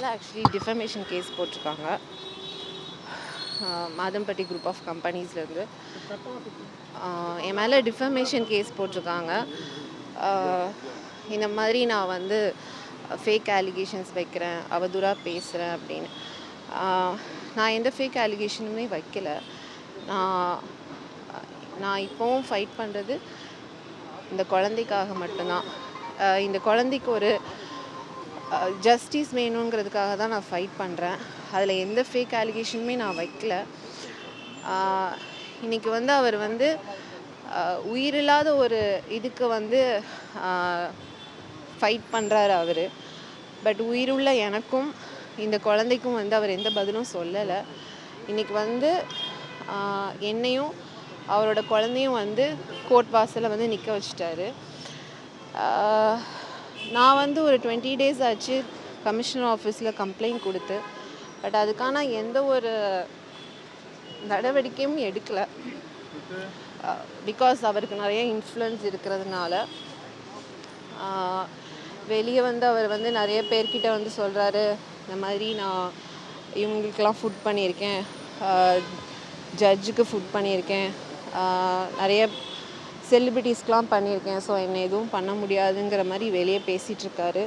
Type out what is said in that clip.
மேலே actually defamation case போட்டிருக்காங்க. Madhampatti group of கம்பெனிஸ்லேருந்து என் மேலே டிஃபமேஷன் கேஸ் போட்டிருக்காங்க. இந்த மாதிரி நான் வந்து ஃபேக் அலிகேஷன்ஸ் வைக்கிறேன், அவதூறாக பேசுகிறேன் அப்படின்னு. நான் எந்த ஃபேக் அலிகேஷனுமே வைக்கல. நான் இப்போவும் ஃபைட் பண்ணுறது இந்த குழந்தைக்காக மட்டும்தான். இந்த குழந்தைக்கு ஒரு ஜஸ்டிஸ் வேணுங்கிறதுக்காக தான் நான் ஃபைட் பண்ணுறேன். அதில் எந்த ஃபேக் அலிகேஷனுமே நான் வைக்கல. இன்றைக்கி வந்து அவர் வந்து உயிரில்லாத ஒரு இதுக்கு வந்து ஃபைட் பண்ணுறாரு அவர். பட் உயிருள்ள எனக்கும் இந்த குழந்தைக்கும் வந்து அவர் எந்த பதிலும் சொல்லலை. இன்றைக்கி வந்து என்னையும் அவரோட குழந்தையும் வந்து கோர்ட் வாசலில் வந்து நிற்க வச்சிட்டாரு. நான் வந்து ஒரு 20 days ஆச்சு கமிஷனர் ஆஃபீஸில் கம்ப்ளைண்ட் கொடுத்து. பட் அதுக்கான எந்த ஒரு நடவடிக்கையும் எடுக்கலை. பிகாஸ் அவருக்கு நிறைய இன்ஃப்ளூயன்ஸ் இருக்கிறதுனால வெளியே வந்து அவர் வந்து நிறைய பேர்கிட்ட வந்து சொல்கிறாரு, இந்த மாதிரி நான் இவங்களுக்கெல்லாம் ஃபுட் பண்ணியிருக்கேன், ஜட்ஜுக்கு ஃபுட் பண்ணியிருக்கேன், நிறைய செலிபிரிட்டிஸ்க்கெலாம் பண்ணியிருக்கேன், ஸோ என்னை எதுவும் பண்ண முடியாதுங்கிற மாதிரி வெளியே பேசிகிட்ருக்காரு.